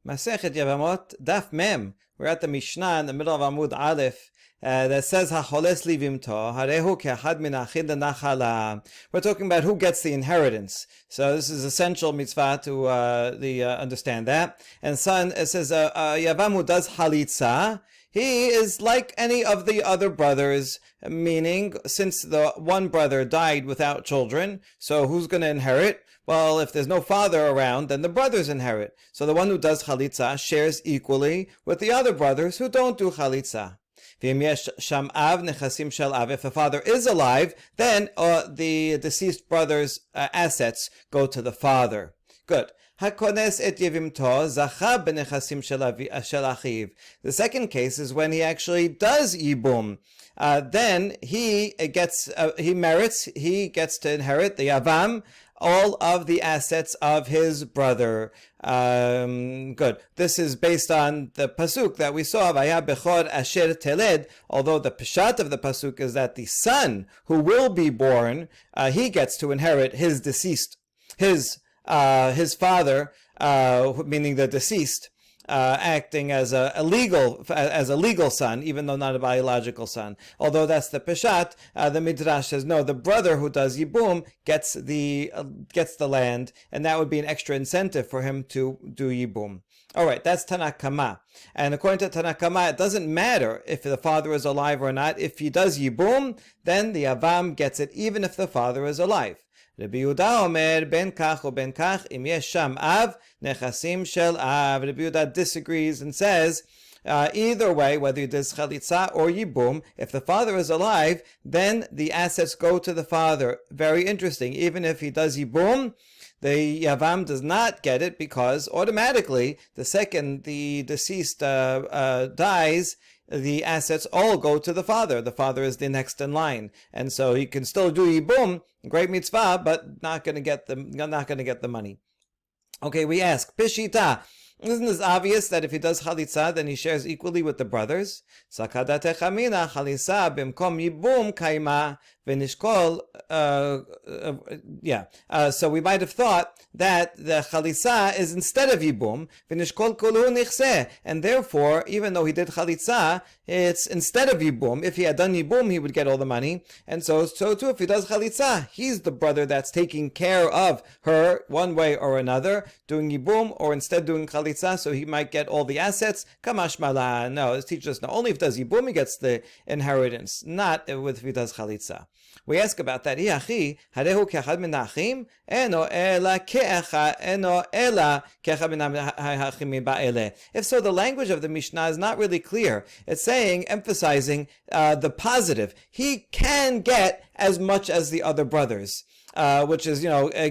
Masechet Yevamot, Daf Mem. We're at the Mishnah in the middle of Amud Aleph that says Hacholes Livimto Harehu Ke'achad Min Achid Nachala. We're talking about who gets the inheritance. So this is essential mitzvah to understand that. And son, it says Yavam who does Halitza, he is like any of the other brothers, meaning since the one brother died without children, so who's going to inherit? Well, if there's no father around, then the brothers inherit. So the one who does chalitza shares equally with the other brothers who don't do chalitza. If the father is alive, then the deceased brother's assets go to the father. Good. The second case is when he actually does yibum. Then he gets to inherit the yavam, all of the assets of his brother. Good. This is based on the pasuk that we saw, Vaya Bechor Asher Teled, although the pshat of the pasuk is that the son who will be born, he gets to inherit his deceased, his father, meaning the deceased, acting as a legal son, even though not a biological son. Although that's the peshat, the midrash says no. The brother who does yibum gets the land, and that would be an extra incentive for him to do yibum. All right, that's Tanakh. And according to Tanakh, it doesn't matter if the father is alive or not. If he does yibum, then the avam gets it, even if the father is alive. Rabbi Yehuda Omer ben kach or ben kach im yesh sham av nechasim shel av. Rabbi Yehuda disagrees and says either way, whether he does chalitza or yibum, if the father is alive, then the assets go to the father. Very interesting. Even if he does yibum, the yavam does not get it, because automatically the second the deceased dies, the assets all go to the father. The father is the next in line, and so he can still do yibum, great mitzvah, but not going to get the money. Okay, we ask Pishita. Isn't this obvious that if he does chalitza, then he shares equally with the brothers? Sakadate chamina chalisa bimkom yibum kaima v'nishkol. So we might have thought that the chalitza is instead of yibum, v'nishkol kolu nichse, and therefore, even though he did chalitza, it's instead of yibum. If he had done yibum, he would get all the money, and so too if he does chalitza, he's the brother that's taking care of her one way or another, doing yibum or instead doing chalitza. So he might get all the assets. Kamash mala. No, this teaches us not only if he does yibum he gets the inheritance, not if he does chalitza. We ask about that. If so, the language of the Mishnah is not really clear. It's emphasizing the positive. He can get as much as the other brothers. Which is,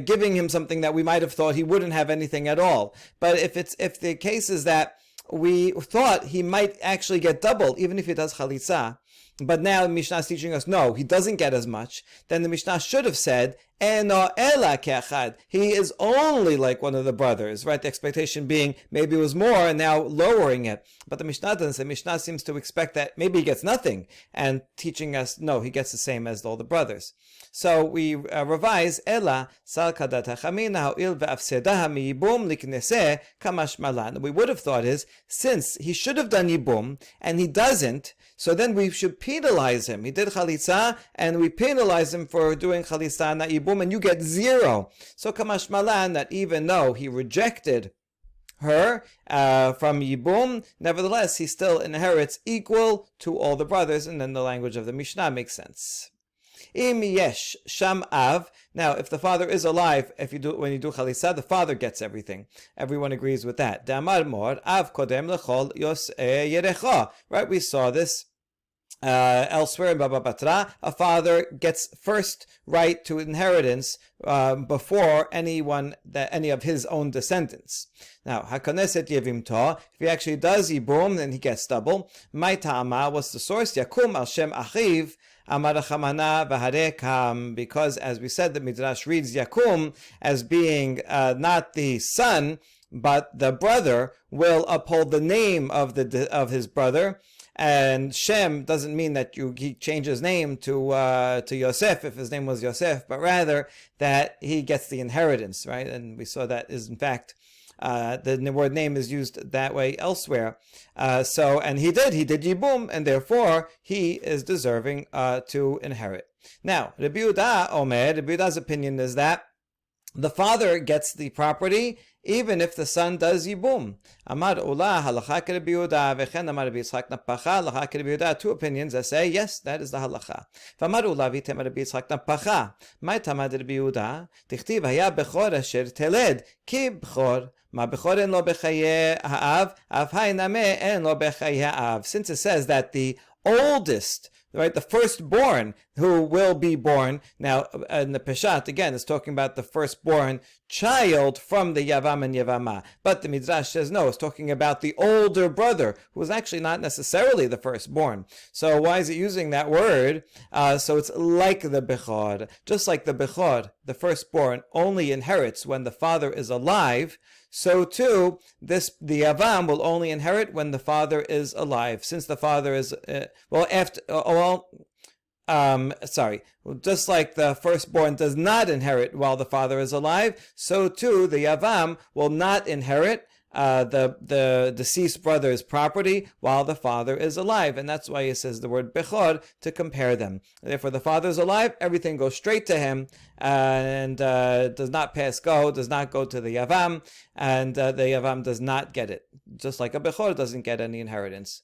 giving him something that we might have thought he wouldn't have anything at all. But if the case is that we thought he might actually get double, even if he does chalitza, but now the Mishnah is teaching us, no, he doesn't get as much, then the Mishnah should have said, Eno ela ke'achad. He is only like one of the brothers, right? The expectation being maybe it was more and now lowering it. But the Mishnah doesn't say. Mishnah seems to expect that maybe he gets nothing, and teaching us, no, he gets the same as all the brothers. So we revise, Ela sal kadat hachamina ha'il ve'afsedah miyibum likneseh kamash malan. We would have thought is, since he should have done yibum, and he doesn't, so then we should penalize him. He did chalitza, and we penalize him for doing chalitza, not yibum, and you get 0. So kamash malan, that even though he rejected her from yibum, nevertheless he still inherits equal to all the brothers, and then the language of the Mishnah makes sense. Im yesh sham av. Now, if the father is alive, when you do chalitza, the father gets everything. Everyone agrees with that. Damar mor av kodem lechol yos yerecha. Right, we saw this elsewhere in Baba Batra. A father gets first right to inheritance before any of his own descendants. Now, hakoneset yevimto, if he actually does yibum, then he gets double. My ta'ama, what's the source? Yakum al shem achiv. Because, as we said, the Midrash reads Yakum as being not the son, but the brother will uphold the name of his brother. And Shem doesn't mean that he changes his name to Yosef if his name was Yosef, but rather that he gets the inheritance, right? And we saw that is in fact The word name is used that way elsewhere. And he did Yibum, and therefore he is deserving to inherit. Now, Rabbi Yehuda's opinion is that the father gets the property even if the son does Yibum. Amar Ula halacha ke Rabbi Yehuda vechen amar Rabbi Yitzchak napacha halacha ke Rabbi Yehuda. Two opinions that say yes, that is the halacha. V'amar Ula v'tem Rabbi Yitzchak napacha. Mai tamad Rabbi Yehuda tichtiv haya bechor asher teled ki bechor. Ma bechor en lo bechaye ha'av av hay name en lo bechaye ha'av. Since it says that the oldest, right, the firstborn who will be born. Now, in the Peshat, again, it's talking about the firstborn child from the Yavam and Yevamah. But the Midrash says no, it's talking about the older brother, who is actually not necessarily the firstborn. So why is it using that word? So it's like the Bechor. Just like the Bechor, the firstborn, only inherits when the father is alive, so too, the Yavam will only inherit when the father is alive. Since the father is, just like the firstborn does not inherit while the father is alive, so too the Yavam will not inherit the deceased brother's property while the father is alive. And that's why he says the word Bechor to compare them. Therefore, the father is alive, everything goes straight to him, and does not pass go, does not go to the Yavam, and the Yavam does not get it. Just like a Bechor doesn't get any inheritance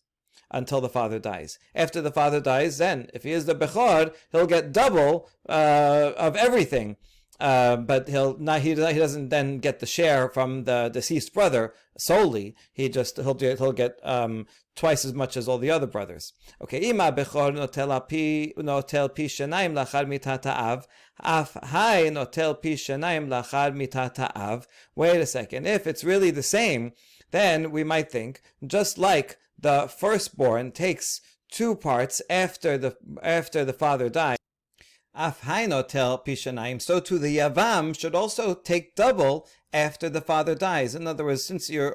until the father dies. After the father dies, then, if he is the Bechor, he'll get double of everything. But he doesn't then get the share from the deceased brother solely. He'll get twice as much as all the other brothers. Okay, ima bechor notel pi shenayim lachar mitat ha'av, af hai notel pi shenayim lachar mitat ha'av. Wait a second. If it's really the same, then we might think just like the firstborn takes 2 parts after the father dies. Af hainotel pishanayim, so too the Yavam should also take double after the father dies. In other words, since you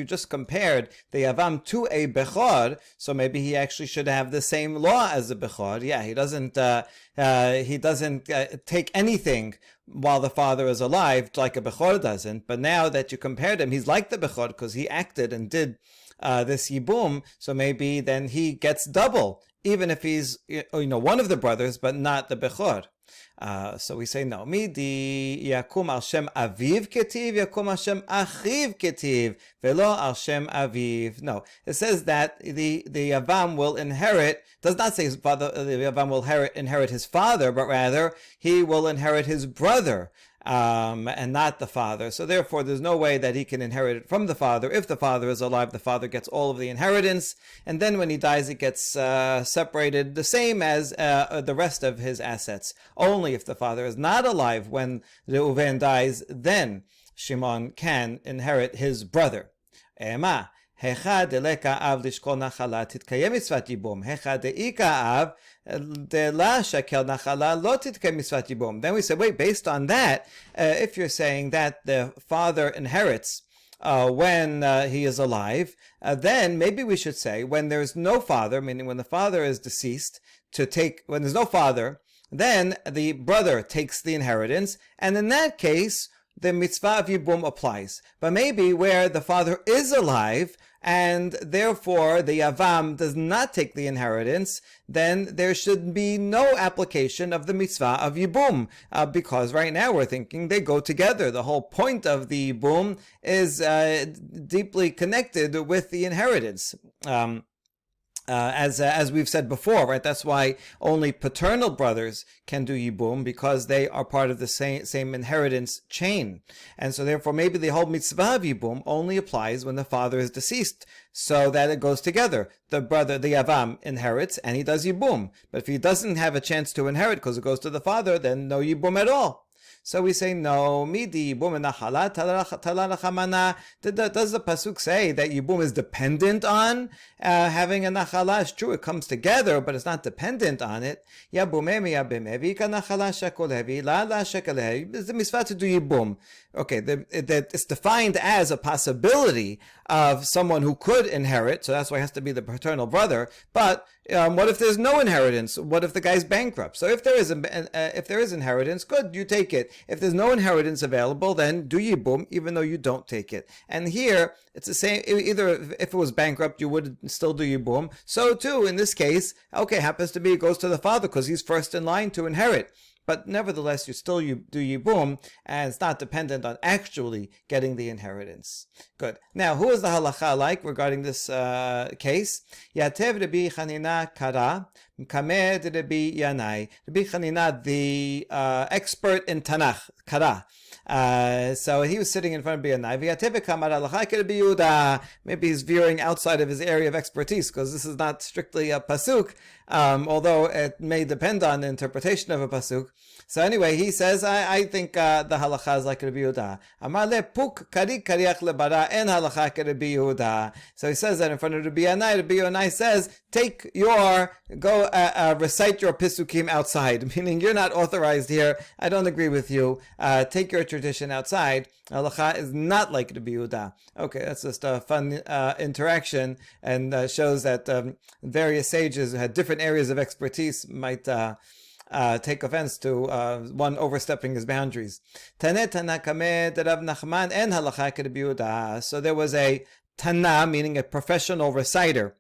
just compared the Yavam to a Bechor, so maybe he actually should have the same law as a Bechor. Yeah, he doesn't take anything while the father is alive, like a Bechor doesn't. But now that you compared him, he's like the Bechor because he acted and did this Yibum, so maybe then he gets double, even if he's one of the brothers, but not the Bechor. So we say no. Midi yakum al shem aviv ketiv, yakum al shem achiv ketiv, velo al shem aviv. No, it says that the Yavam will inherit. Does not say his father. The Yavam will inherit his father, but rather he will inherit his brother. And not the father. So therefore, there's no way that he can inherit it from the father. If the father is alive, the father gets all of the inheritance, and then when he dies, it gets separated the same as the rest of his assets. Only if the father is not alive when Reuven dies, then Shimon can inherit his brother. Ema. Hecha deleka av lishkol nachala titkayem mitzvat yibum. Hecha deika av dela shakel nachala lo titkayem mitzvat yibum. Then we say, wait, based on that, if you're saying that the father inherits when he is alive, then maybe we should say when there's no father, meaning when the father is deceased, when there's no father, then the brother takes the inheritance, and in that case, the mitzvah of Yibum applies. But maybe where the father is alive, and therefore the Yavam does not take the inheritance, then there should be no application of the mitzvah of Yibum, because right now we're thinking they go together. The whole point of the Yibum is deeply connected with the inheritance. As we've said before, right? That's why only paternal brothers can do Yibum, because they are part of the same inheritance chain. And so therefore maybe the whole mitzvah of Yibum only applies when the father is deceased, so that it goes together. The brother, the Yavam, inherits and he does Yibum. But if he doesn't have a chance to inherit because it goes to the father, then no Yibum at all. So we say no. Midi Yibum nachala talalachamana. Does the pasuk say that Yibum is dependent on having a nachala? It's true, it comes together, but it's not dependent on it. Yabumemi yabemevi ka nachala shakolevi la la shakalevi. It's the mitzvah to do Yibum. Okay, it's defined as a possibility, of someone who could inherit, so that's why it has to be the paternal brother. But what if there's no inheritance? What if the guy's bankrupt? So if there is inheritance, good, you take it. If there's no inheritance available, then do yibum, even though you don't take it. And here it's the same. Either if it was bankrupt, you would still do yibum. So too in this case, okay, happens to be it goes to the father because he's first in line to inherit. But nevertheless, you do yibum, and it's not dependent on actually getting the inheritance. Good. Now, who is the halacha like regarding this case? Yatev Rabbi Chanina Kara, Kamed Rabbi Yanai. Rabbi Chanina, the expert in Tanakh, Kara. So he was sitting in front of Yanai. Maybe he's veering outside of his area of expertise because this is not strictly a pasuk, although it may depend on the interpretation of a pasuk. So anyway, he says, I think the halacha is like Rabbi Yehuda. Amar le puk kari kariach lebara en halacha ke Rabbi Yehuda. So he says that in front of Rabbi Yanai. Rabbi Yanai says, recite your pisukim outside, meaning you're not authorized here. I don't agree with you. Take your tradition outside. Halacha is not like Rabbi Yehuda. Okay, that's just a fun interaction, and shows that various sages who had different areas of expertise might take offense to one overstepping his boundaries. So there was a Tana, meaning a professional reciter,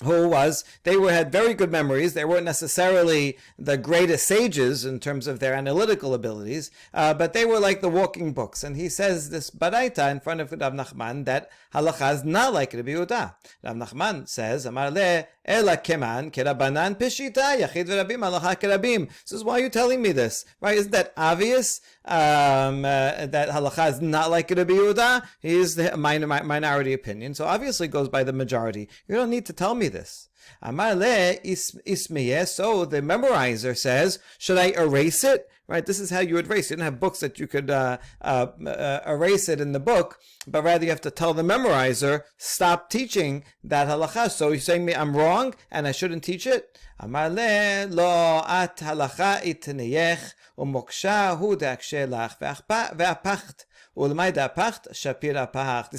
they had very good memories. They weren't necessarily the greatest sages in terms of their analytical abilities, but they were like the walking books. And he says this baraita in front of Rav Nachman that halacha is not like Rabbi Yehuda. Rav Nachman says, Amar le ela keman kerabanan peshita yachid v'rabim halacha kerabim. This is why you're telling me this, right? Isn't that obvious? That halacha is not like Rabbi Yehuda. He is the minority opinion, so obviously it goes by the majority. You don't need to tell me this. Amar le ismiyeh. So the memorizer says, should I erase it? Right, this is how you would erase. You don't have books that you could erase it in the book, but rather you have to tell the memorizer, stop teaching that halacha. So you're saying me I'm wrong and I shouldn't teach it? Amar le lo at halacha itneyech umoksha hu deakshe lach ve'apacht. This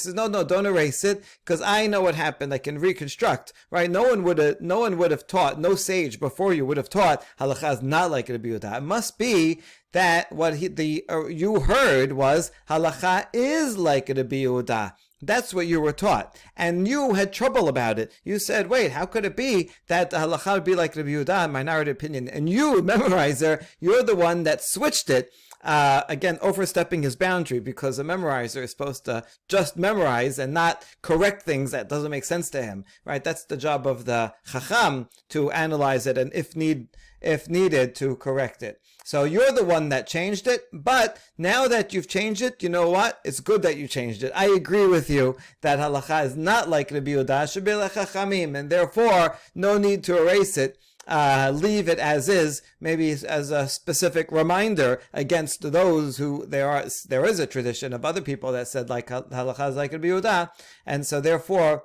is no, don't erase it, because I know what happened. I can reconstruct, right? No one would have taught, no sage before you would have taught halacha is not like Rabbi Yehuda. It must be that what you heard was halacha is like Rabbi Yehuda. That's what you were taught, and you had trouble about it. You said, wait, how could it be that the halacha would be like Rabbi Yehuda, minority opinion? And you, memorizer, you're the one that switched it. Again, overstepping his boundary, because a memorizer is supposed to just memorize and not correct things that doesn't make sense to him, right? That's the job of the chacham, to analyze it and if needed to correct it. So you're the one that changed it, but now that you've changed it, you know what? It's good that you changed it. I agree with you that halacha is not like Rabbi Yehuda, should be like chachamim, and therefore no need to erase it. Leave it as is, maybe as a specific reminder against those who there is a tradition of other people that said like halacha is like Rabbi Yehuda, and so therefore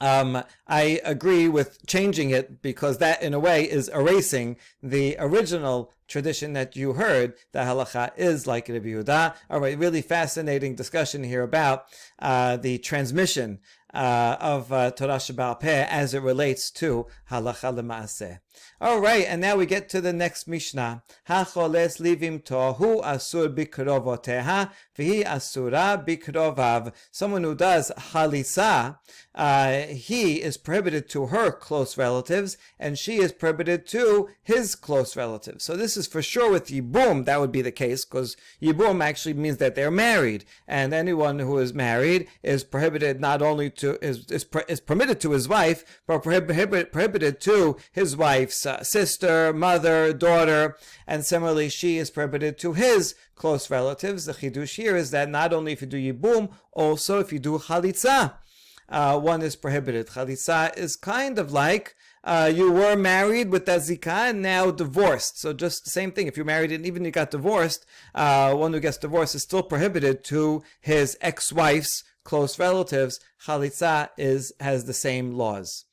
I agree with changing it, because that in a way is erasing the original tradition that you heard that halacha is like Rabbi Yehuda. All right, really fascinating discussion here about the transmission of Torah Sheba'al Peh as it relates to halacha l'maaseh. All right, and now we get to the next Mishnah. Hacholes livim tohu asur bikrovoteha v'hi asura bikrovav. Someone who does halisa, he is prohibited to her close relatives, and she is prohibited to his close relatives. So this is for sure with Yibum, that would be the case, because Yibum actually means that they're married, and anyone who is married is prohibited not only to is permitted to his wife, but prohibited to his wife's sister, mother, daughter, and similarly she is prohibited to his close relatives. The chidush here is that not only if you do Yibum, also if you do Chalitza, one is prohibited. Chalitza is kind of like you were married with that zikah and now divorced. So just the same thing. If you're married and even you got divorced, one who gets divorced is still prohibited to his ex-wife's close relatives. Chalitza has the same laws.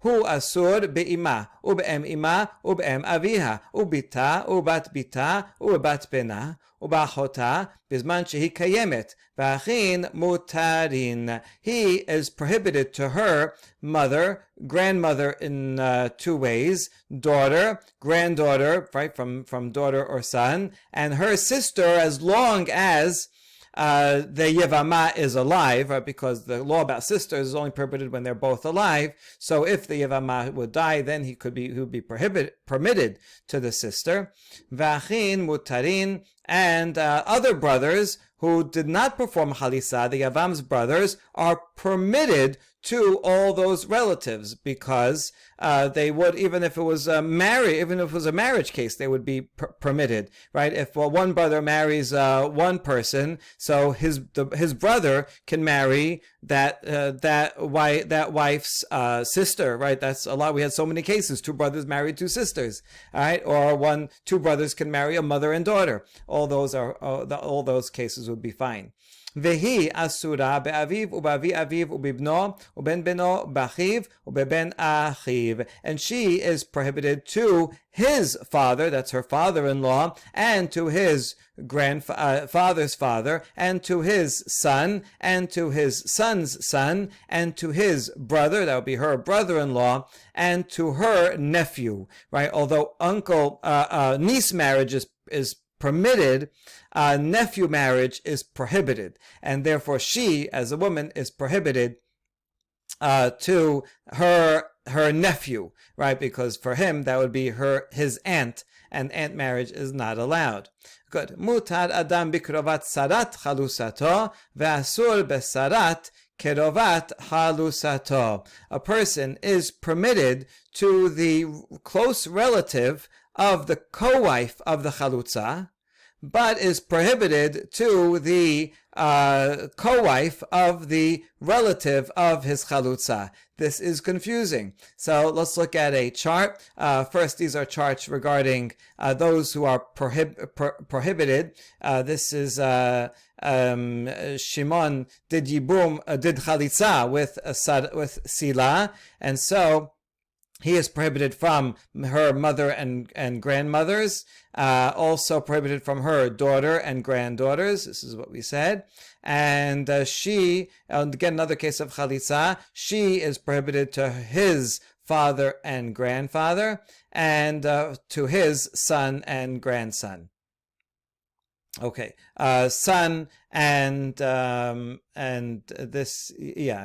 hu asur be'ima, ube'em ima, ube'em aviha, ubita, ubat bita, ubat bena, ubachota, bizman shehi kayemet, v'achin mutarin. He is prohibited to her mother, grandmother in two ways, daughter, granddaughter, right, from daughter or son, and her sister as long as the Yevamot is alive, right, because the law about sisters is only prohibited when they're both alive. So if the Yevamot would die, then he would be permitted to the sister. V'achin mutarin, and other brothers who did not perform Chalisa, the Yavam's brothers, are permitted to all those relatives, because they would, even if it was a marriage case, they would be permitted, right? If one brother marries one person, so his brother can marry that wife's sister, right? That's a lot. We had so many cases: two brothers married two sisters, all right, or two brothers can marry a mother and daughter. All those cases would be fine. Vehi asura be'aviv u'bavi aviv u'bibno u'ben beno b'achiv u'beben achiv. And she is prohibited to his father, that's her father-in-law, and to his grandfather's father, and to his son, and to his son's son, and to his brother, that would be her brother-in-law, and to her nephew, right? Although niece marriage is permitted, nephew marriage is prohibited, and therefore she, as a woman, is prohibited to her nephew, right? Because for him that would be his aunt, and aunt marriage is not allowed. Good. Mutar adam bikrovat sarat chalusato ve'asur besarat kerovat halusato. A person is permitted to the close relative of the co-wife of the chalutza, but is prohibited to the co-wife of the relative of his chalutza. This is confusing. So let's look at a chart. First, these are charts regarding those who are prohibited. This is Shimon did chalitza with Sila, and so he is prohibited from her mother and grandmothers, also prohibited from her daughter and granddaughters. This is what we said. And she, again, another case of chalitza, she is prohibited to his father and grandfather, and to his son and grandson. Okay, son and this,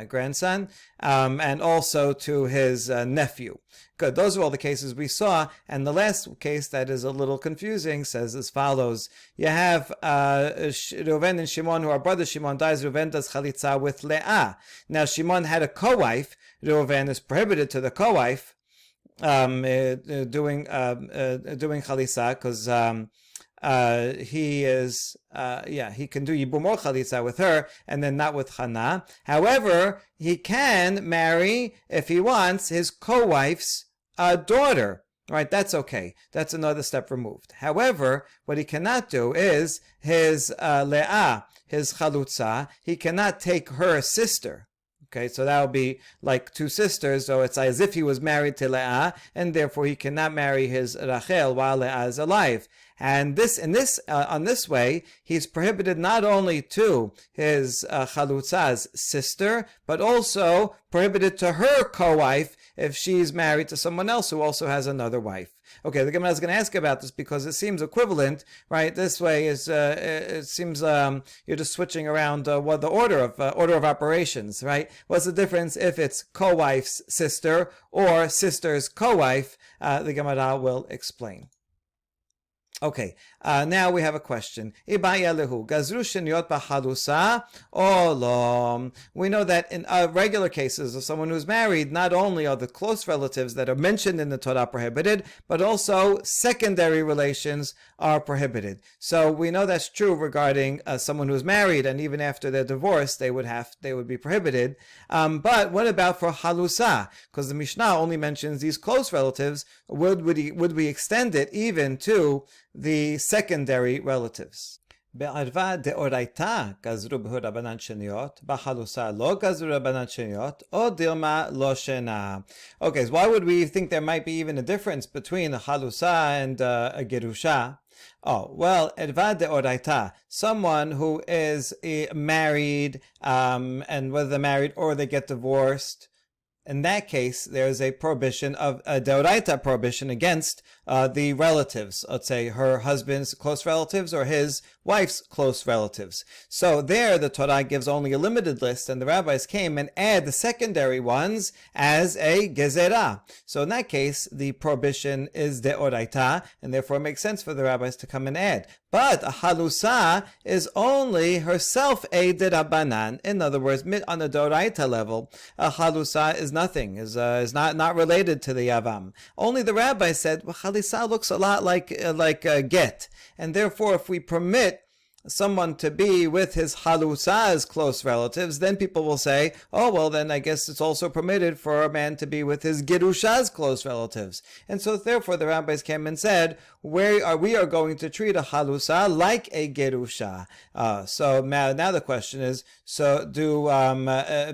grandson, and also to his nephew. Good. Those are all the cases we saw, and the last case that is a little confusing says as follows: you have Reuven and Shimon, who are brothers. Shimon dies. Reuven does chalitza with Leah. Now Shimon had a co-wife. Reuven is prohibited to the co-wife doing chalitza, because he can do Yibum or Chalitza with her, and then not with Chana. However, he can marry, if he wants, his co-wife's daughter. Right, that's okay. That's another step removed. However, what he cannot do is his Leah, his Chalutza, he cannot take her sister. Okay, so that would be like two sisters, so it's as if he was married to Leah, and therefore he cannot marry his Rachel while Leah is alive. And on this way, he's prohibited not only to his Chalutza's sister, but also prohibited to her co-wife if she's married to someone else who also has another wife. Okay, the Gemara is going to ask about this because it seems equivalent, right? This way is it seems you're just switching around what the order of operations, right? What's the difference if it's co-wife's sister or sister's co-wife? The Gemara will explain. Okay, now we have a question. We know that in regular cases of someone who's married, not only are the close relatives that are mentioned in the Torah prohibited, but also secondary relations are prohibited. So we know that's true regarding someone who's married, and even after their divorce, they would be prohibited. But what about for halusa? Because the Mishnah only mentions these close relatives. Would we extend it even to the secondary relatives? בערווה דאורייתא גזרו בהו רבנן שניות, בחלוסה לא גזרו רבנן שניות, או דילמה לא שינה. Okay, so why would we think there might be even a difference between a halusa and a gerusha? Oh, well, erva deoraita, someone who is married, and whether they're married or they get divorced, in that case, there's a prohibition of a deoraita prohibition against the relatives. Let's say her husband's close relatives or his wife's close relatives. So there, the Torah gives only a limited list, and the rabbis came and add the secondary ones as a gezerah. So in that case, the prohibition is deoraita, and therefore it makes sense for the rabbis to come and add. But a halusa is only herself a derabanan. In other words, on a deoraita level, a halusa is nothing, is not related to the yavam. Only the rabbi said, well, halusa looks a lot like a get, and therefore, if we permit someone to be with his halusa's close relatives, then people will say, oh, well, then I guess it's also permitted for a man to be with his gerusha's close relatives. And so therefore the rabbis came and said, we are going to treat a halusa like a gerusha. So now the question is, so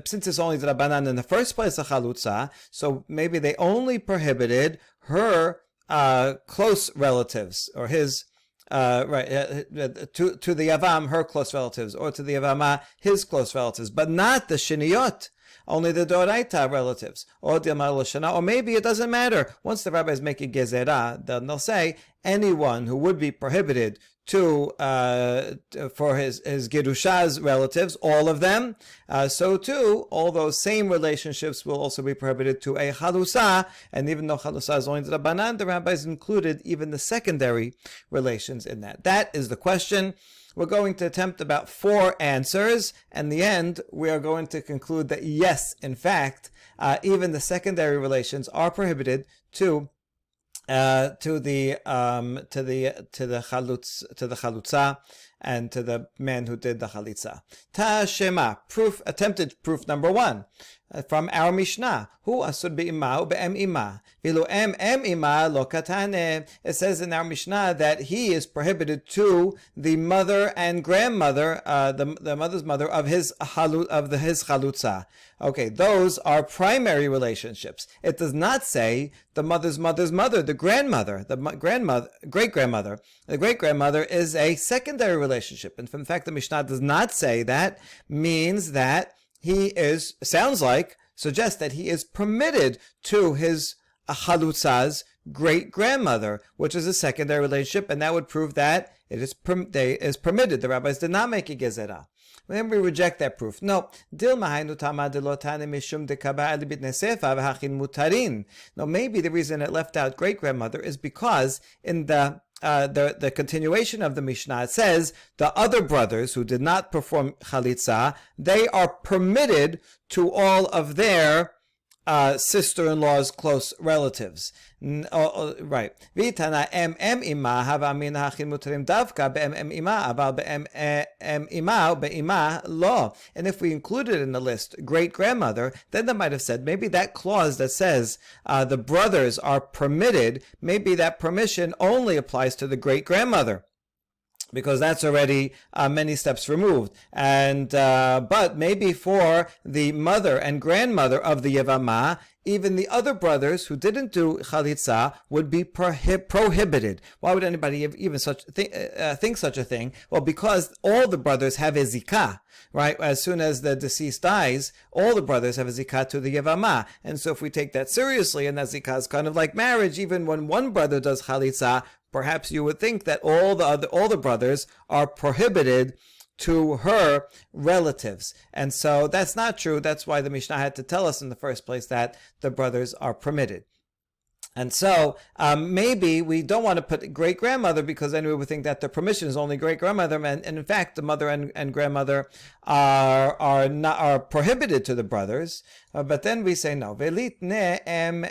since it's only the Rabbanan in the first place, a halusa, so maybe they only prohibited her close relatives, or his to the Yavam, her close relatives, or to the Yavama, his close relatives, but not the Shiniyot, only the Doraita relatives, or maybe it doesn't matter. Once the rabbis make a gezerah, then they'll say anyone who would be prohibited for his gerusha's relatives, all of them, so too, all those same relationships will also be prohibited to a halusa, and even though halusa is only the Rabbanan, the rabbis included even the secondary relations in that. That is the question. We're going to attempt about 4 answers, and in the end, we are going to conclude that yes, in fact, even the secondary relations are prohibited to the chalutza and to the man who did the chalitza. Tashema, attempted proof number 1. From our Mishnah, Hu asur be'ima u'be'em ima, v'lo em ima lo katane. It says in our Mishnah that he is prohibited to the mother and grandmother, the mother's mother of his chalutza. Okay, those are primary relationships. It does not say the mother's mother's mother, the grandmother, great-grandmother. The great-grandmother is a secondary relationship. And in fact, the Mishnah does not say that, means that suggests that he is permitted to his chalutza's great-grandmother, which is a secondary relationship, and that would prove that it is permitted. The rabbis did not make a gezerah. Then we reject that proof. No. No, maybe the reason it left out great-grandmother is because in the continuation of the Mishnah, it says the other brothers who did not perform chalitza, they are permitted to all of their sister-in-law's close relatives. Right. Vitana em ima hava min hachin mutarim davka be'em ima aval be'em ima be'ima lo. And if we included in the list great-grandmother, then they might have said maybe that clause that says the brothers are permitted, maybe that permission only applies to the great-grandmother, because that's already many steps removed. And but maybe for the mother and grandmother of the Yevamah, even the other brothers who didn't do chalitza would be prohibited. Why would anybody even think such a thing? Well, because all the brothers have a zikah, right? As soon as the deceased dies, all the brothers have a zikah to the Yevamah. And so if we take that seriously, and that zikah is kind of like marriage, even when one brother does chalitza, perhaps you would think that all the brothers are prohibited to her relatives. And so that's not true. That's why the Mishnah had to tell us in the first place that the brothers are permitted. And so maybe we don't want to put great-grandmother, because then we would think that the permission is only great-grandmother, and in fact the mother and grandmother are prohibited to the brothers. But then we say no. Velitne em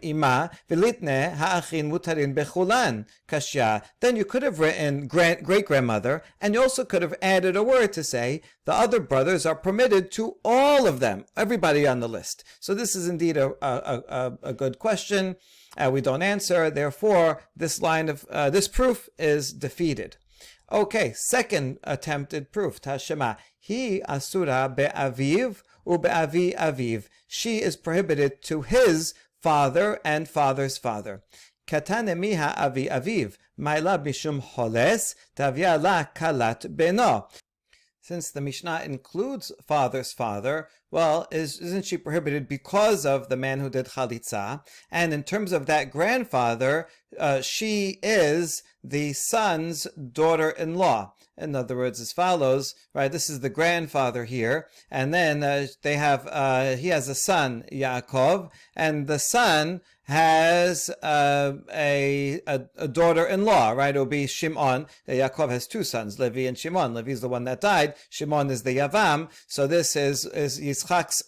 ima velitne ha'achin mutarin bechulan kashya. Then you could have written great-grandmother, and you also could have added a word to say the other brothers are permitted to all of them, everybody on the list. So this is indeed a good question. We don't answer. Therefore, this line of this proof is defeated. Okay, second attempted proof. Tashema. Hi asura be'aviv ube'avi aviv. She is prohibited to his father and father's father. Katane miha avi aviv. Maila mishum holes. Tavia la kalat beno. Since the Mishnah includes father's father, well, isn't she prohibited because of the man who did chalitza? And in terms of that grandfather, she is the son's daughter-in-law. In other words, as follows, right? This is the grandfather here, and then he has a son, Yaakov, and the son has a daughter-in-law, right? It'll be Shimon. Yaakov has two sons, Levi and Shimon. Levi is the one that died. Shimon is the Yavam. So this is Yitzchak's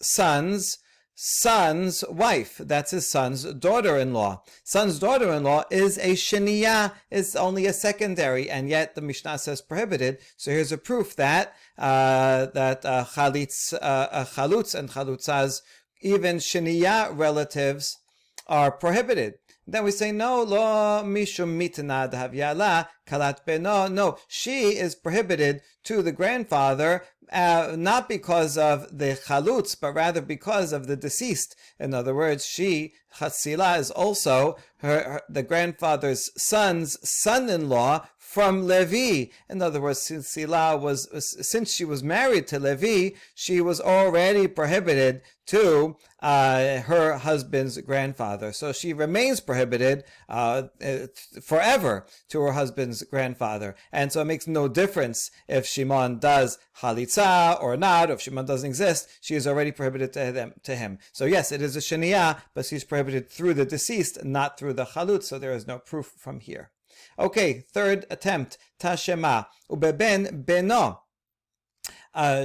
son's wife. That's his son's daughter-in-law. Son's daughter-in-law is a sheniyah, is only a secondary, and yet the Mishnah says prohibited. So here's a proof that chalutz and chalutzas, even sheniyah relatives, are prohibited. Then we say, no, lo mishum mitna d'havyala kalat beno. No, she is prohibited to the grandfather, not because of the chalutz, but rather because of the deceased. In other words, Chatzila, is also the grandfather's son's son-in-law from Levi. In other words, since she was married to Levi, she was already prohibited to her husband's grandfather. So she remains prohibited forever to her husband's grandfather. And so it makes no difference if Shimon does chalitza or not, or if Shimon doesn't exist, she is already prohibited to him. So yes, it is a sheniyah, but she's prohibited through the deceased, not through the chalutz, so there is no proof from here. Okay, third attempt, Tashema, ubeben beno.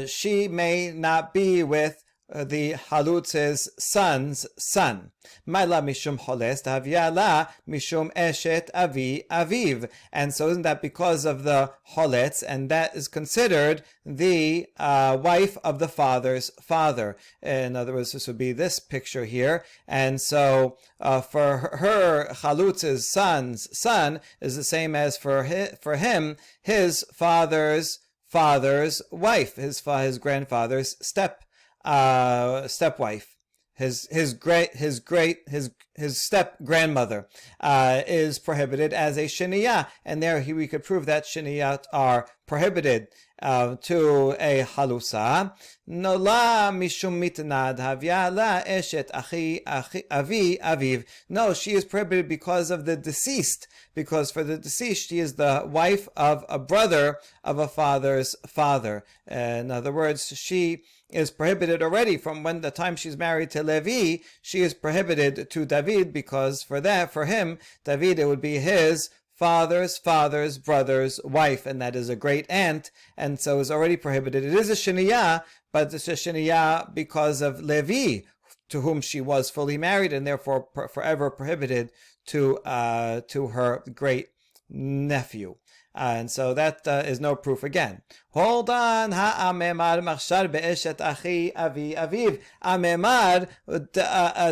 She may not be with the halutz's son's son. Maila mishum holes tavyala mishum eshet avi aviv. And so isn't that because of the holetz, and that is considered the wife of the father's father. In other words, this would be this picture here. And so for her, chalutz's son's son is the same as for him, his father's wife, his grandfather's stepwife, his step grandmother is prohibited as a sheniyah, and there we could prove that sheniyat are prohibited to a halusa. No la mishum mitnad havya la eshet avi aviv. No, she is prohibited because of the deceased. Because for the deceased, she is the wife of a brother of a father's father. In other words, she is prohibited already from when the time she's married to Levi. She is prohibited to David because for him, David, it would be his father's brother's wife, and that is a great aunt, and so is already prohibited. It is a sheniyah, but it's a sheniyah because of Levi, to whom she was fully married, and therefore forever prohibited to her great nephew. And so that is no proof again. Hold on. Ha'amemad machshar be'eshet achi avi aviv. Amemad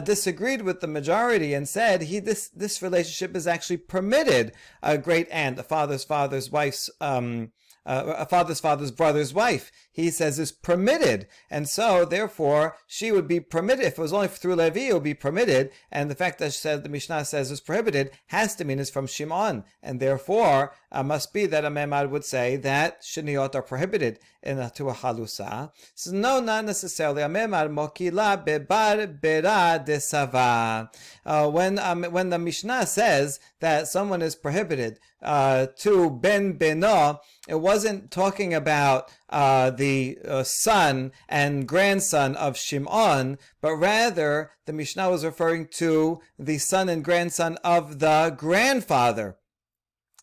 disagreed with the majority and said this relationship is actually permitted. A great aunt, a father's wife's a father's brother's wife, he says, is permitted, and so therefore she would be permitted. If it was only through Levi, it would be permitted, and the fact that the Mishnah says is prohibited has to mean it's from Shimon, and therefore must be that a memad would say that sheniyot are prohibited to a halusa. So no, not necessarily. A memad mokila bebar bera desava. When the Mishnah says that someone is prohibited to ben beno, it wasn't talking about the son and grandson of Shimon, but rather the Mishnah was referring to the son and grandson of the grandfather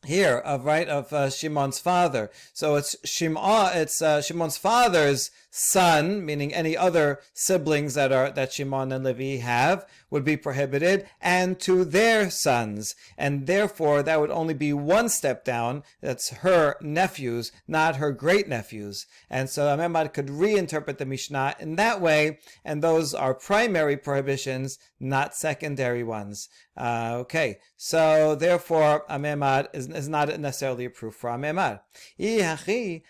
here of Shimon's father. So it's Shimon's father's son, meaning any other siblings that Shimon and Levi have would be prohibited, and to their sons, and therefore that would only be one step down. That's her nephews, not her great nephews. And so Amemad could reinterpret the Mishnah in that way, and those are primary prohibitions, not secondary ones. Okay, so therefore Amemad is not necessarily a proof for Amemad. Hainu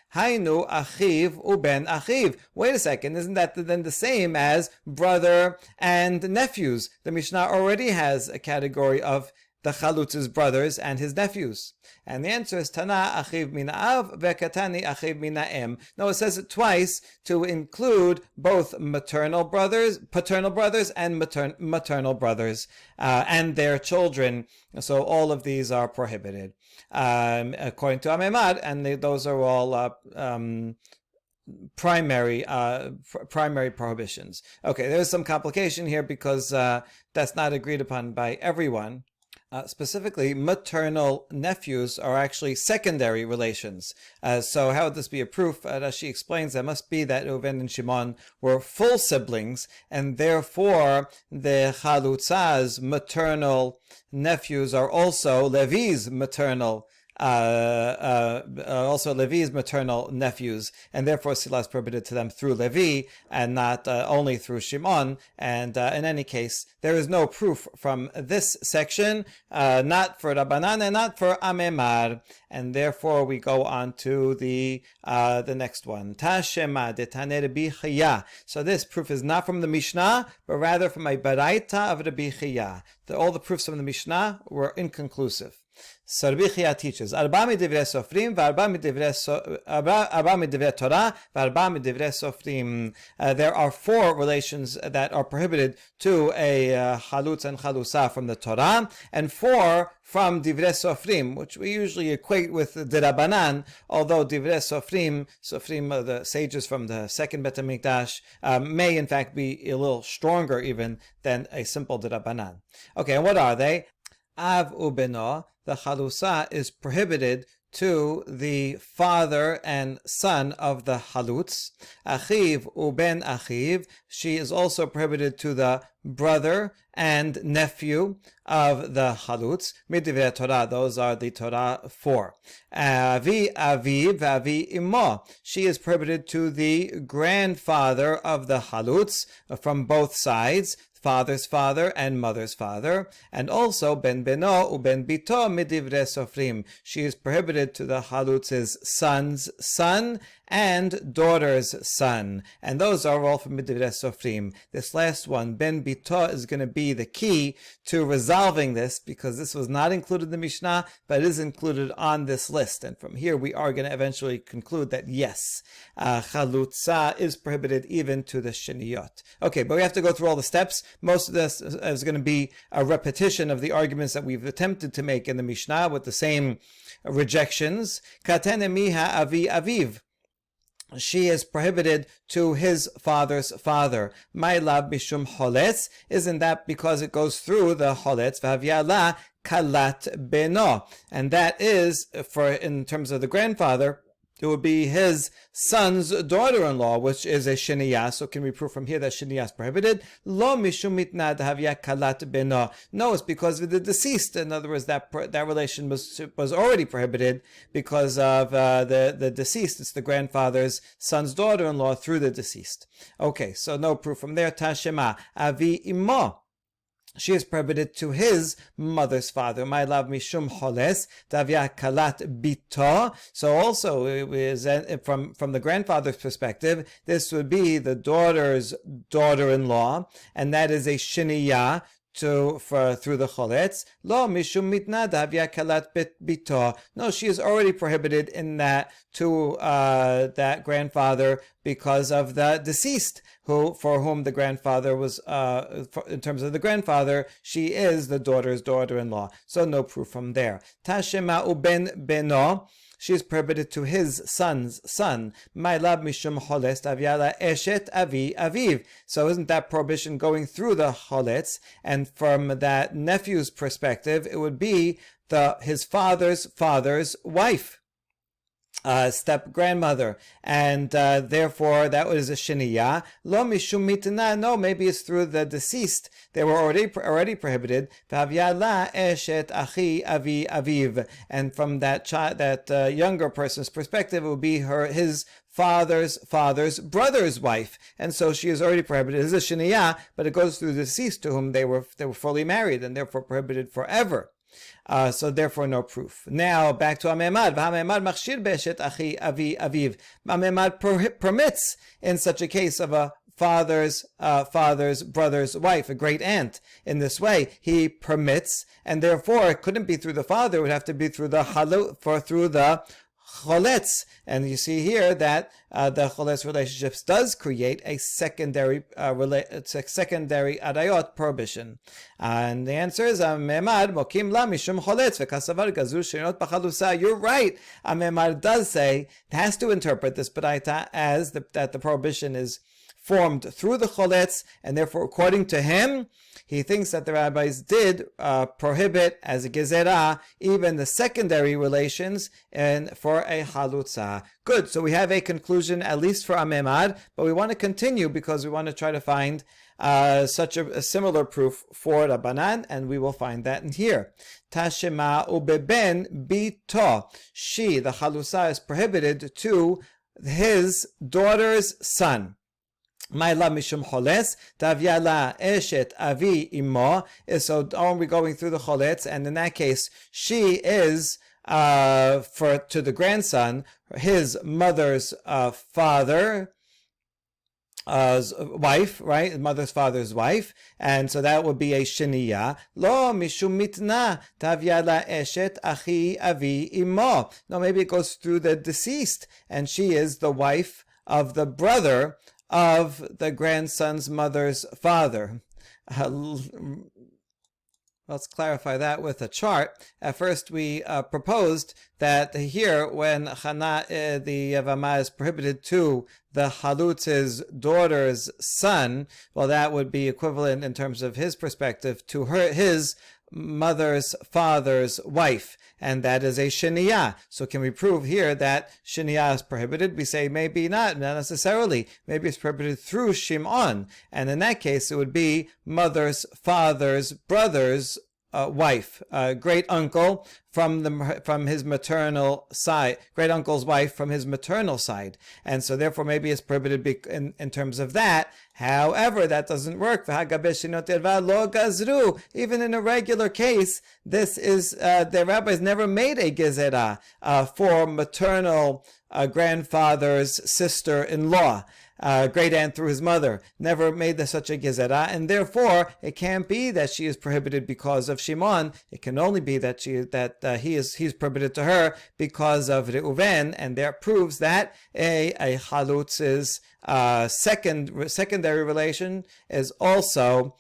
achiv uben achiv. Wait a second, isn't that then the same as brother and nephews? The Mishnah already has a category of the chalutz's brothers and his nephews. And the answer is Tana achiv mina av vekatani achiv mina em. No, it says it twice to include both paternal brothers, and maternal brothers, and their children. So all of these are prohibited, according to Amemad, and those are all primary prohibitions. Okay, there's some complication here because that's not agreed upon by everyone. Specifically, maternal nephews are actually secondary relations. So how would this be a proof? Rashi explains that must be that Reuven and Shimon were full siblings, and therefore the Chalutza's maternal nephews are also Levi's maternal nephews, and therefore Sila is prohibited to them through Levi and not only through Shimon. And in any case, there is no proof from this section, not for Rabbanan and not for Amemar, and therefore we go on to the next one. Tashema detane Rabbi Chaya. So this proof is not from the Mishnah, but rather from a Baraita of Rabbi Chaya. All the proofs from the Mishnah were inconclusive. So Rabbi Chaya teaches, Arba midivrei sofrim, v'arba midivrei Torah, v'arba midivrei sofrim. There are 4 relations that are prohibited to a chalutz and chalusa from the Torah, and 4 from divrei sofrim, which we usually equate with derabanan, although divrei sofrim, the sages from the second Bet HaMikdash, may in fact be a little stronger even than a simple derabanan. Okay, and what are they? Av ubeno, the chalusa is prohibited to the father and son of the halutz. Achiv uben achiv, she is also prohibited to the brother and nephew of the halutz. Midivrei Torah, those are the Torah 4. Avi aviv, avi imo, she is prohibited to the grandfather of the halutz from both sides, father's father and mother's father, and also ben beno uben bito midivrei sofrim. She is prohibited to the halutz's son's son and daughter's son, and those are all from midivrei sofrim. This last one, ben bito, is going to be the key to resolving this, because this was not included in the Mishnah, but it is included on this list, and from here we are going to eventually conclude that yes, chalutza is prohibited even to the sheniyot. Okay, but we have to go through all the steps. Most of this is going to be a repetition of the arguments that we've attempted to make in the Mishnah with the same rejections. Katene miha avi aviv, she is prohibited to his father's father. My lab mishum holetz, isn't that because it goes through the holetz? V'havyala kalat beno, and that is, for in terms of the grandfather, it would be his son's daughter-in-law, which is a sheniyah. So can we prove from here that sheniyah is prohibited? Lo mishum mitna d'havya kalat beno. No, it's because of the deceased. In other words, that relation was already prohibited because of the deceased. It's the grandfather's son's daughter-in-law through the deceased. Okay, so no proof from there. Tashema avi imo, she is prohibited to his mother's father. My love mishum holes davya kalat bito. So also is from the grandfather's perspective, this would be the daughter's daughter-in-law, and that is a shiniyah through the choletz. Lo mishum mitna davya kalat bito. No, she is already prohibited in that to that grandfather because of the deceased, for whom the grandfather was, in terms of the grandfather, she is the daughter's daughter-in-law. So no proof from there. Tashema uben beno, she is prohibited to his son's son. My lab mishum holetz avyala eshet avi aviv. So isn't that prohibition going through the holetz? And from that nephew's perspective, it would be his father's wife. step grandmother, and therefore that was a shiniyah. Lo mishum mitna, no, maybe it's through the deceased. They were already prohibited. V'avyala eshet achi avi aviv, and from that younger person's perspective, it would be his father's brother's wife, and so she is already prohibited. It is a shiniyah, but it goes through the deceased to whom they were fully married, and therefore prohibited forever. So therefore no proof. Now back to Amemad. V'hamemad machshir beshet achi avi aviv. Amemad permits in such a case of a father's brother's wife, a great aunt. In this way, he permits, and therefore it couldn't be through the father. It would have to be through the choletz, and you see here that the choletz relationships does create a secondary arayot prohibition, and the answer is Amemad mokim la mishum choletz v'kasavar gazu shenot b'chalusa. You're right. Amemad does say, it has to interpret this baraita as that the prohibition is formed through the choletz, and therefore according to him, he thinks that the rabbis did prohibit as a gezerah even the secondary relations and for a halutza. Good, so we have a conclusion at least for Amemad, but we want to continue because we want to try to find such a similar proof for Rabbanan, and we will find that in here. Tashema ubeben bito. She, the halutza, is prohibited to his daughter's son. Ma'ila mishum choletz, tavyala eshet avi imo. So are we going through the choletz? And in that case, she is to the grandson, his mother's father. Wife, right? Mother's father's wife, and so that would be a shiniyah. Lo mishum mitna tavyala eshet achi avi imo. No, maybe it goes through the deceased, and she is the wife of the brother of the grandson's mother's father. Let's clarify that with a chart. At first, we proposed that here, when the Yevamot is prohibited to the halutz's daughter's son, well, that would be equivalent in terms of his perspective to his mother's father's wife, and that is a shiniyah. So can we prove here that shiniyah is prohibited? We say maybe not necessarily. Maybe it's prohibited through Shimon, and in that case it would be mother's father's brother's wife, great uncle from his maternal side, great uncle's wife from his maternal side, and so therefore maybe it's prohibited in terms of that. However, that doesn't work. Even in a regular case, this is the rabbis never made a gezerah for maternal grandfather's sister-in-law. Great aunt through his mother, never made such a gezerah, and therefore it can't be that she is prohibited because of Shimon. It can only be that he's prohibited to her because of Reuven, and that proves that a halutz's secondary relation is also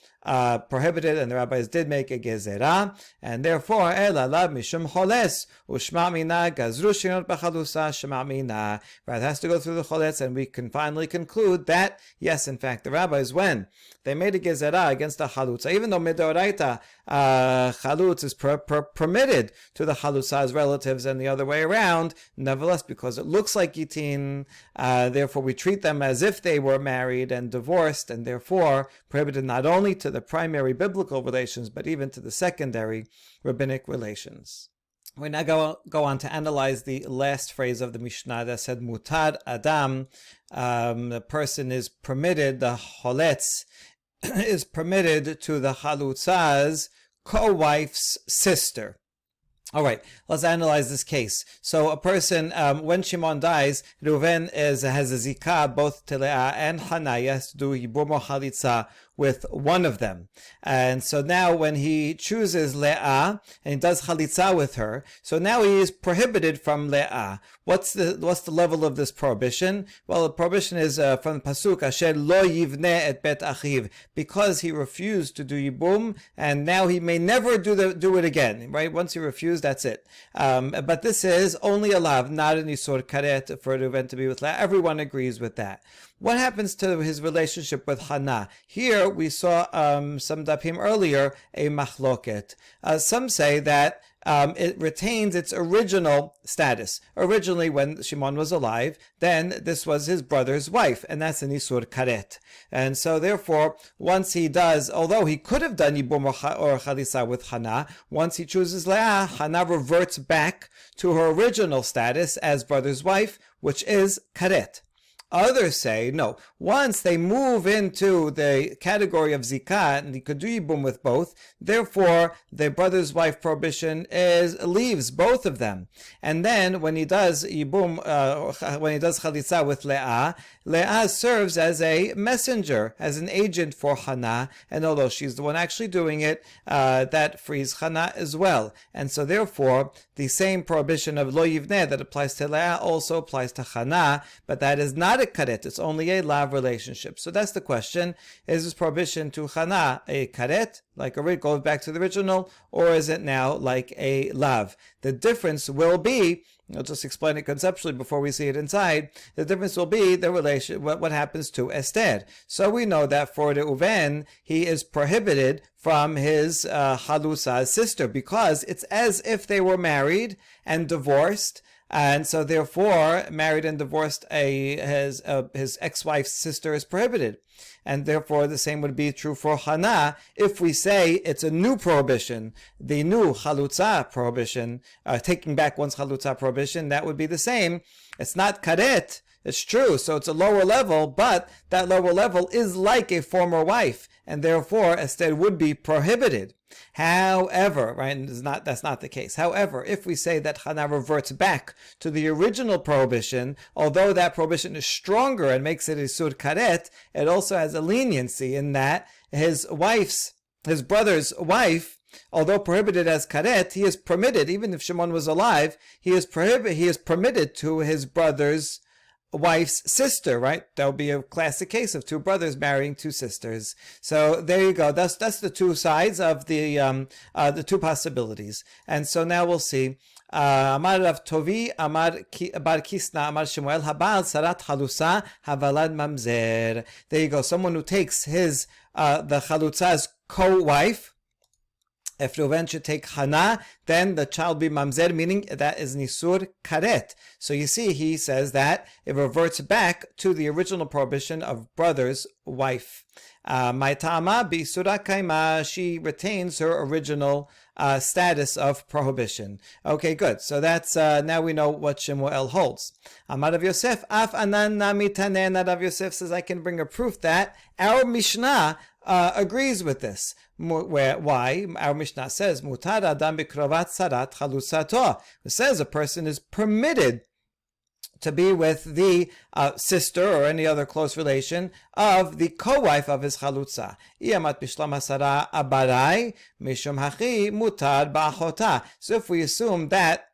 prohibited, and the rabbis did make a gezerah, and therefore elalav mishum choles ushma mina gazru shinot b'chalusa shema mina. Right, it has to go through the choletz, and we can finally conclude that yes, in fact, the rabbis, when they made a gezerah against a chalutza, even though midoraita chalutz is permitted to the chalutza's relatives and the other way around, nevertheless, because it looks like yitin, therefore we treat them as if they were married and divorced, and therefore prohibited not only to the primary biblical relations, but even to the secondary rabbinic relations. We now go on to analyze the last phrase of the Mishnah that said mutad adam. The person is permitted, the choletz is permitted to the chalutza's co-wife's sister. All right, let's analyze this case. So a person, when Shimon dies, Reuven has a zikah both to Leah and Hannah. He has to do yibum chalitza with one of them. And so now when he chooses Leah and he does chalitza with her, so now he is prohibited from Leah. What's the level of this prohibition? Well, the prohibition is from the pasuk, Asher lo yivne et bet achiv, because he refused to do yibum, and now he may never do it again. Right? Once he refused, that's it. But this is only a lav, not an isur karet for Reuven to be with Leah. Everyone agrees with that. What happens to his relationship with Hannah? Here we saw some dapim earlier a machloket. Some say that it retains its original status. Originally, when Shimon was alive, then this was his brother's wife, and that's an Isur Karet. And so therefore, once he does, although he could have done Yibum or Chalisa with Hana, once he chooses Leah, Hana reverts back to her original status as brother's wife, which is Karet. Others say, no, once they move into the category of Zikah, and he could do Yibum with both, therefore the brother's wife prohibition leaves both of them. And then when he does Yibum, when he does Chalitza with Leah, Leah serves as a messenger, as an agent for Hana, and although she's the one actually doing it, that frees Hana as well. And so therefore, the same prohibition of Lo Yivneh that applies to Leah also applies to Hana, but that is not a karet, it's only a lav relationship. So that's the question. Is this prohibition to Hana a karet, like it goes back to the original, or is it now like a lav? The difference will be, I'll just explain it conceptually before we see it inside. The difference will be the relation, what happens to Esther. So we know that for the Uven, he is prohibited from his Halusa's sister, because it's as if they were married and divorced, and so therefore married and divorced his ex-wife's sister is prohibited. And therefore the same would be true for Hana if we say it's a new prohibition, the new Chalutza prohibition, taking back one's Chalutza prohibition, that would be the same. It's not karet, it's true, so it's a lower level, but that lower level is like a former wife, and therefore Esther would be prohibited. However, right, that's not the case. However, if we say that Hana reverts back to the original prohibition, although that prohibition is stronger and makes it a sur karet, it also has a leniency in that his brother's wife, although prohibited as karet, he is permitted, even if Shimon was alive, he is permitted to his brother's wife's sister, right? That would be a classic case of two brothers marrying two sisters. So there you go. That's the two sides of the two possibilities. And so now we'll see. Amar Rav Tovi, Amar Bar Kisna, Amar Shemuel, Habal Sarat Halusa, Havalad Mamzer. There you go. Someone who takes the Chalutza's co-wife. If Reuven should take Hana, then the child be mamzer, meaning that is nisur karet. So you see, he says that it reverts back to the original prohibition of brother's wife. Maitama bisura kaima, she retains her original status of prohibition. Okay, good. So that's now we know what Shemuel holds. Amar Rav Yosef, af anan nami tanen. Rav Yosef says I can bring a proof that our Mishnah agrees with this. Why? Our Mishnah says, Mutar adam bikrovat sarat chalusato. It says a person is permitted to be with the sister or any other close relation of the co-wife of his chalutza. Iamat bishlam hasara abarai mishum hachi mutar ba'achota. So if we assume that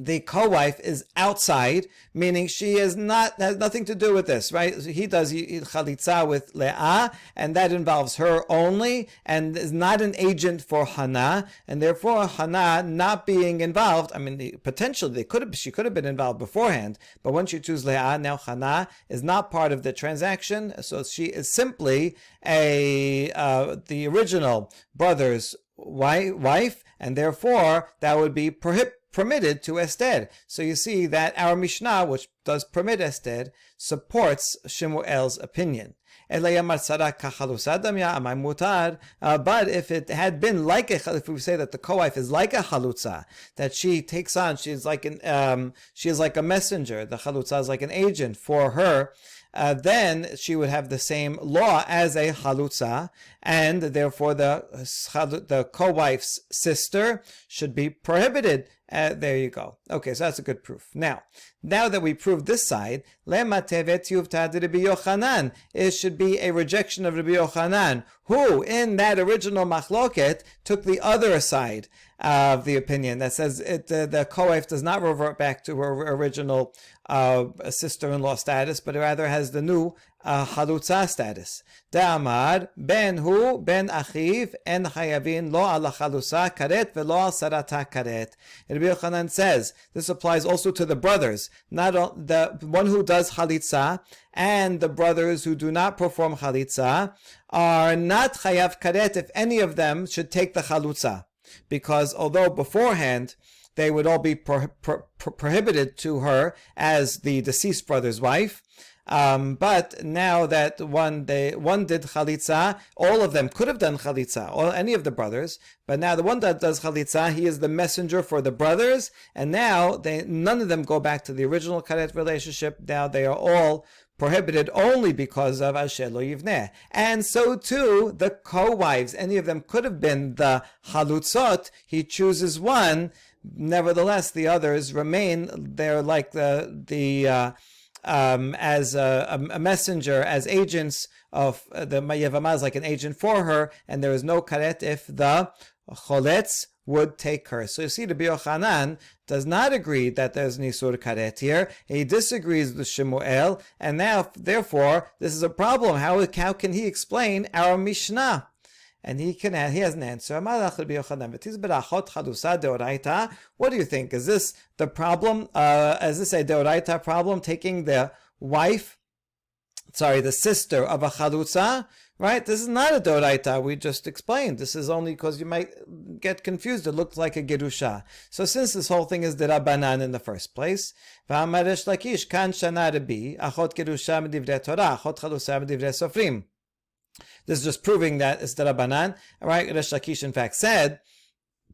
the co-wife is outside, meaning she has nothing to do with this, right? He does chalitza with Leah, and that involves her only, and is not an agent for Hana, and therefore Hana not being involved. I mean, potentially she could have been involved beforehand, but once you choose Leah, now Hana is not part of the transaction, so she is simply the original brother's wife, and therefore that would be permitted to Esther. So you see that our Mishnah, which does permit Esther, supports Shemuel's opinion. But if it had been like if we say that the co-wife is like a chalutza, that she takes on, she is like a messenger, the chalutza is like an agent for her, then she would have the same law as a chalutza, and therefore the co-wife's sister should be prohibited. There you go. Okay, so that's a good proof. Now that we proved this side, it should be a rejection of Rabbi Yochanan, who in that original machloket took the other side of the opinion that says the co-wife does not revert back to her original sister-in-law status, but rather has the new chalutza status. Da'amar ben hu ben achiv en chayavin lo ala chalusa karet velo al sarata karet. Rabbi Yochanan says this applies also to the brothers, not the one who does chalitza and the brothers who do not perform chalitza are not chayav karet if any of them should take the chalutza. because although beforehand they would all be prohibited to her as the deceased brother's wife, but now that one did chalitza, all of them could have done chalitza, or any of the brothers, but now the one that does chalitza, he is the messenger for the brothers, and now none of them go back to the original karet relationship. Now they are all prohibited only because of Asher Lo Yivneh. And so too, the co-wives, any of them could have been the halutzot. He chooses one, nevertheless the others remain. They're like as a messenger, as agents of the Yevamot is like an agent for her, and there is no karet if the choletz would take her. So you see, the Yochanan does not agree that there's an Isur Karet here. He disagrees with Shemuel, and now, therefore, this is a problem. How can he explain our Mishnah? And he has an answer. What do you think? Is this the problem? Is this a deoraita problem, taking the sister of a chalutza? Right? This is not a doraita, we just explained. This is only because you might get confused. It looks like a gerusha. So since this whole thing is the Rabbanan in the first place, this is just proving that it's the Rabbanan. Right? Resh Lakish in fact said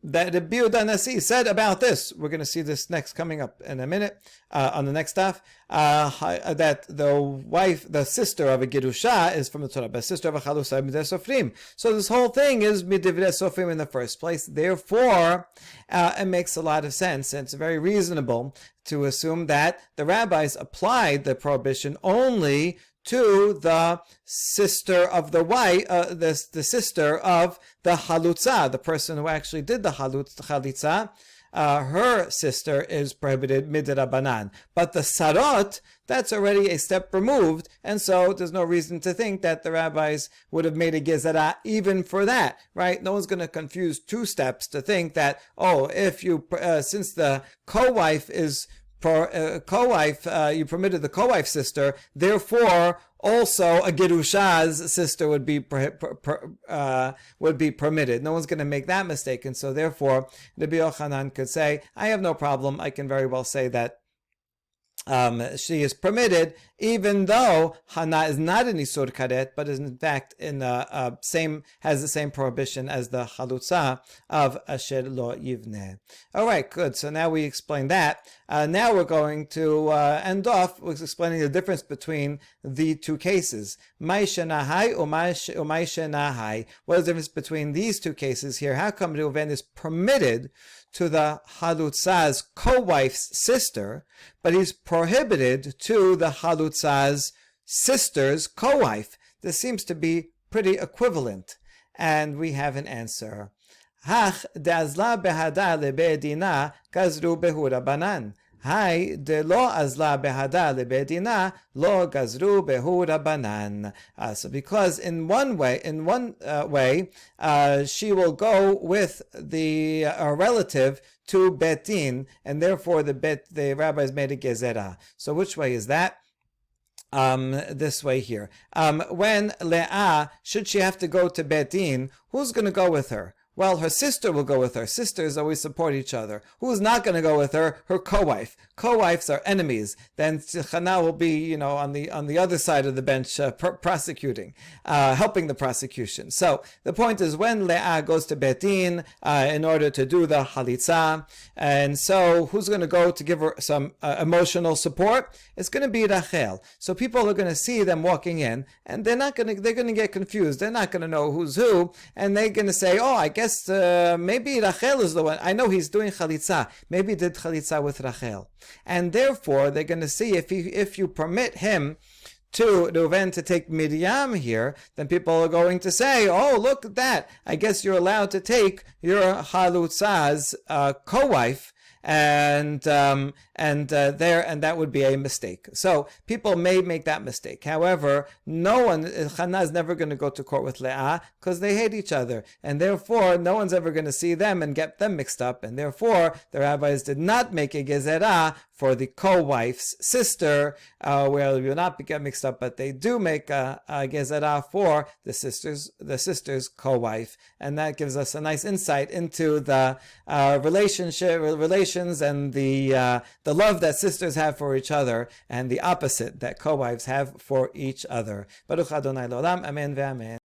that the Biuda Nasi said about this. We're going to see this next coming up in a minute on the next stuff. That the sister of a Gerusha is from the Torah, but sister of a Chalusa Midivre Sofrim. So this whole thing is Midivre Sofrim in the first place. Therefore, it makes a lot of sense, and it's very reasonable to assume that the rabbis applied the prohibition only to the sister of the wife, the sister of the halutza, the person who actually did the chalitza. Her sister is prohibited midrabanan, but the sarot, that's already a step removed, and so there's no reason to think that the rabbis would have made a gezerah even for that, right? No one's going to confuse two steps to think that, if you since the co-wife is you permitted the co-wife sister, therefore also a gerusha's sister would be permitted. No one's going to make that mistake, and so therefore Rabbi Yochanan could say, I have no problem. I can very well say that she is permitted, even though Hana is not an Isur Karet, but is in fact has the same prohibition as the Chalutza of Asher Lo Yivneh. All right, good. So now we explained that. Now we're going to end off with explaining the difference between the two cases. Mai Shenahai or Mai Shenahai. What is the difference between these two cases here? How come Reuven is permitted to the Halutza's co-wife's sister, but he's prohibited to the Halutza's sister's co-wife? This seems to be pretty equivalent. And we have an answer. Hach de'azla behada lebedina gazru behura banan. Hai de lo azla behada lebedina lo gazru behura banan. So because in one way, she will go with the relative to betin, and therefore the rabbis made a gezerah. So which way is that? This way here. When Leah, should she have to go to betin, who's going to go with her? Well, her sister will go with her. Sisters always support each other. Who's not going to go with her? Her co-wife. Co-wives are enemies. Then Chana will be, on the other side of the bench, prosecuting, helping the prosecution. So the point is, when Leah goes to Betin in order to do the halitza, and so who's going to go to give her some emotional support? It's going to be Rachel. So people are going to see them walking in, and they're going to get confused. They're not going to know who's who, and they're going to say, I guess maybe Rachel is the one. I know he's doing chalitza. Maybe he did chalitza with Rachel. And therefore, they're going to see if you permit him to Reuven to take Miriam here, then people are going to say, look at that. I guess you're allowed to take your Halutza's co-wife, that would be a mistake. So people may make that mistake. However, Hannah is never going to go to court with Leah because they hate each other, and therefore no one's ever going to see them and get them mixed up, and therefore the rabbis did not make a gezerah for the co-wife's sister, where you will not get mixed up, but they do make a gezerah for the sister's co-wife, and that gives us a nice insight into the relations and the love that sisters have for each other, and the opposite that co-wives have for each other. Baruch Adonai L'olam, Amen ve'Amen.